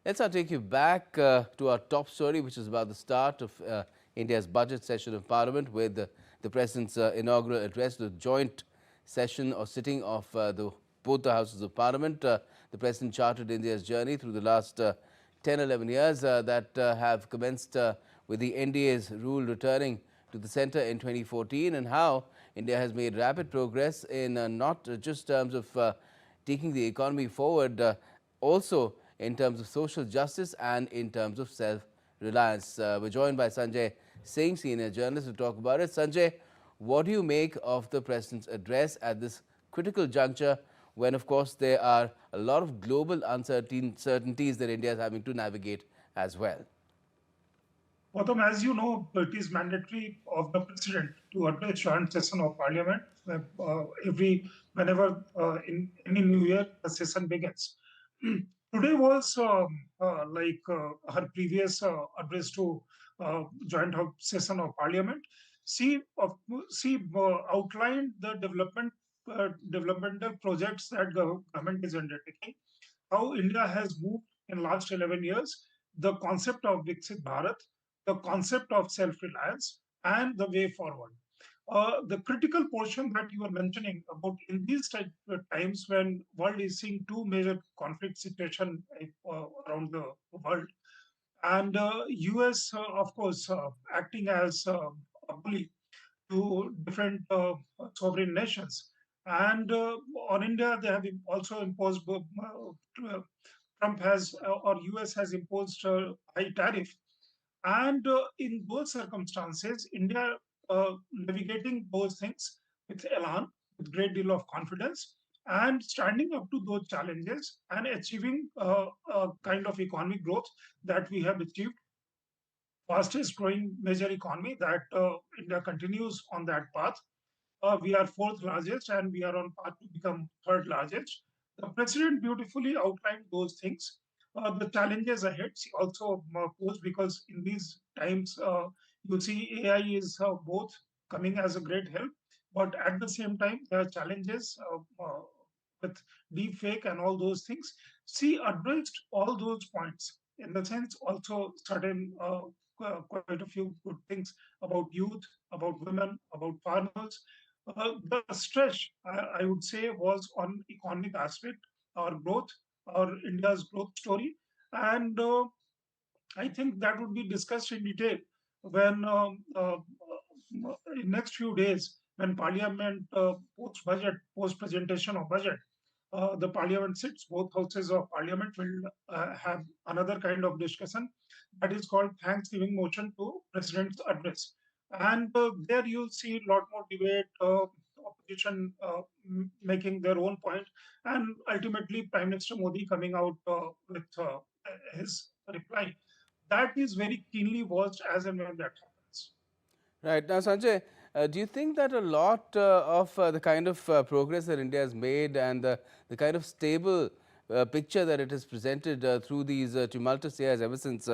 Let's now take you back to our top story, which is about the start of India's budget session of Parliament with the President's inaugural address, the joint session or sitting of both the Houses of Parliament. The President charted India's journey through the last 10, 11 years that have commenced with the NDA's rule returning to the centre in 2014, and how India has made rapid progress in not just terms of taking the economy forward, also in terms of social justice and in terms of self-reliance. We're joined by Sanjay Singh, senior journalist, to talk about it. Sanjay, what do you make of the President's address at this critical juncture when, of course, there are a lot of global uncertainties that India is having to navigate as well? Gautam, as you know, it is mandatory of the president to address joint session of parliament whenever in any new year the session begins. Today was her previous address to joint session of parliament. She outlined the developmental projects that government is undertaking. How India has moved in last 11 years, the concept of Viksit Bharat, the concept of self-reliance, and the way forward. The critical portion that you were mentioning about in these times when world is seeing two major conflict situation around the world, and US, of course, acting as a bully to different sovereign nations. And on India, they have also imposed, Trump has, or US has imposed high tariff. And in those circumstances, India navigating those things with elan, with great deal of confidence, and standing up to those challenges and achieving a kind of economic growth that we have achieved, fastest growing major economy that India continues on that path. We are fourth largest and we are on path to become third largest. The president beautifully outlined those things. The challenges ahead she also posed, because in these times you see AI is both coming as a great help, but at the same time there are challenges with deep fake and all those things. She addressed all those points, in the sense also certain quite a few good things about youth, about women, about farmers. The stress, I would say, was on economic aspect, our growth, our India's growth story, and I think that would be discussed in detail when in next few days when Parliament post presentation of budget, the Parliament sits. Both houses of Parliament will have another kind of discussion that is called Thanksgiving motion to President's address, and there you'll see a lot more debate. Opposition making their own point, and ultimately Prime Minister Modi coming out with his reply. That is very keenly watched as and when that happens. Right. Now, Sanjay, do you think that a lot of the kind of progress that India has made and the kind of stable picture that it has presented through these tumultuous years ever since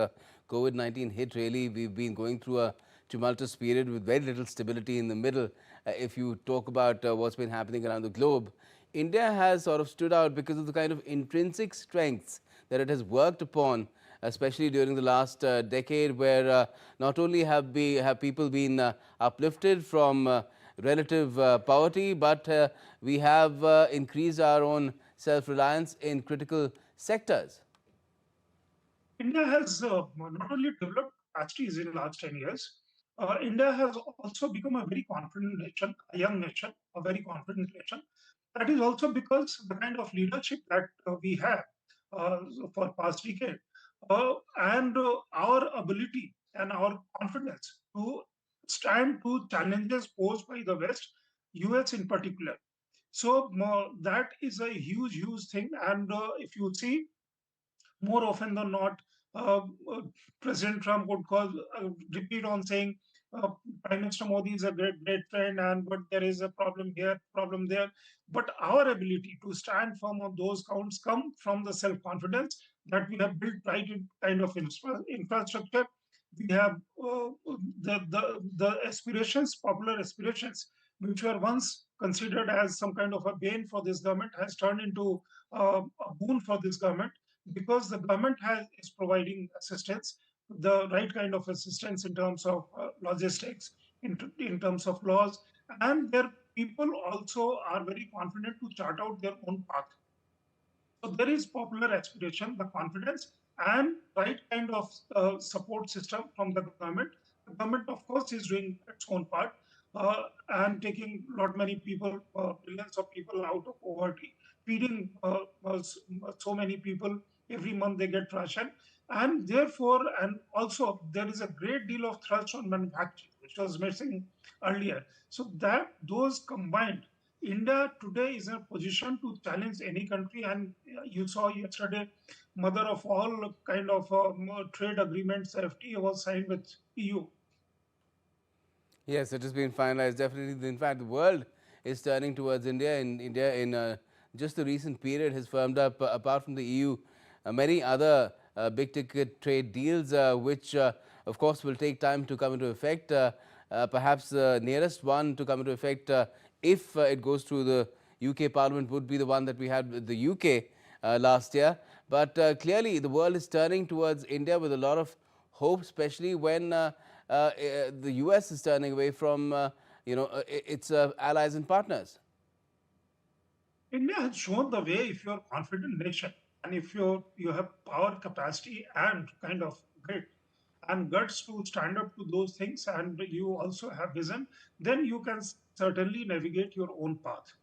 COVID-19 hit, really, we've been going through a tumultuous period with very little stability in the middle. If you talk about what's been happening around the globe, India has sort of stood out because of the kind of intrinsic strengths that it has worked upon, especially during the last decade, where not only have people been uplifted from relative poverty, but we have increased our own self-reliance in critical sectors. India has not only developed capacities in last 10 years, India has also become a very confident nation, a young nation, a very confident nation. That is also because the kind of leadership that we have uh, for past decade, and our ability and our confidence to stand to challenges posed by the West, US in particular. So that is a huge, huge thing. And if you see, more often than not, uh, uh, President Trump would repeat on saying, uh, Prime Minister Modi is a great, great friend, and but there is a problem here, problem there. But our ability to stand firm on those counts come from the self-confidence that we have built right in kind of infrastructure. We have the aspirations, popular aspirations, which were once considered as some kind of a bane for this government, has turned into a boon for this government. because the government is providing assistance, the right kind of assistance in terms of logistics, in terms of laws, and their people also are very confident to chart out their own path. So there is popular aspiration, the confidence, and right kind of support system from the government. The government, of course, is doing its own part and taking lot many people, billions of people out of poverty, feeding so many people every month they get ration, and therefore, and also there is a great deal of thrust on manufacturing, which was missing earlier. So that those combined, India today is in a position to challenge any country, and you saw yesterday, mother of all kind of trade agreements, FTA was signed with EU. Yes, it has been finalized. Definitely, in fact, the world is turning towards India. In India, in just the recent period, has firmed up. Apart from the EU, many other big-ticket trade deals, which, of course, will take time to come into effect. Perhaps the nearest one to come into effect, if it goes through the UK Parliament, would be the one that we had with the UK last year. But clearly, the world is turning towards India with a lot of hope, especially when the US is turning away from its allies and partners. India has shown the way if you're a confident nation and if you have power, capacity, and kind of grit and guts to stand up to those things, and you also have vision, then you can certainly navigate your own path.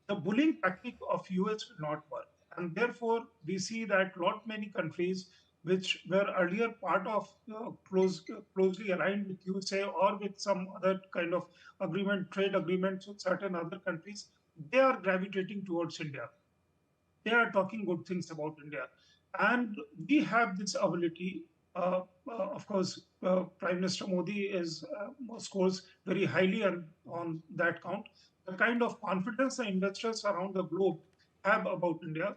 The bullying tactic of US will not work. And therefore, we see that lot many countries which were earlier part of closely aligned with USA or with some other kind of agreement, trade agreements with certain other countries, they are gravitating towards India. They are talking good things about India. And we have this ability. Of course, Prime Minister Modi scores very highly on that count. The kind of confidence the investors around the globe have about India,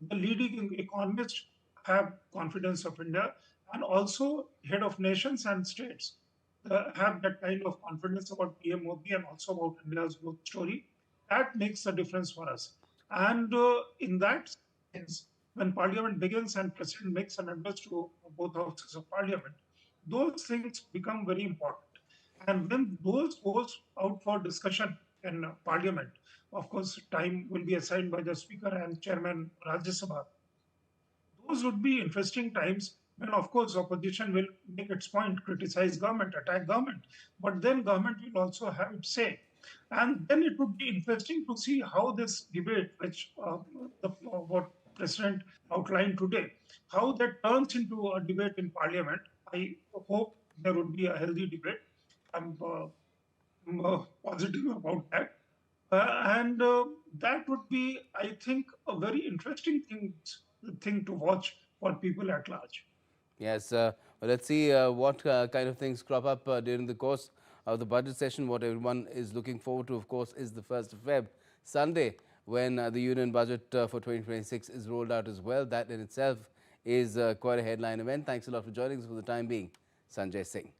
the leading economists have confidence of India, and also head of nations and states have that kind of confidence about PM Modi and also about India's growth story. That makes a difference for us. And in that sense, when Parliament begins and President makes an address to both houses of Parliament, those things become very important. And when those goes out for discussion in Parliament, of course, time will be assigned by the Speaker and Chairman Rajya Sabha. Those would be interesting times when, of course, opposition will make its point, criticize government, attack government, but then government will also have its say. And then it would be interesting to see how this debate, which what President outlined today, how that turns into a debate in Parliament. I hope there would be a healthy debate. I'm positive about that. And that would be, I think, a very interesting thing to watch for people at large. Yes, well, let's see what kind of things crop up during the course of the budget session. What everyone is looking forward to, of course, is the 1st of Feb, Sunday, when the union budget for 2026 is rolled out as well. That in itself is quite a headline event. Thanks a lot for joining us for the time being. Sanjay Singh.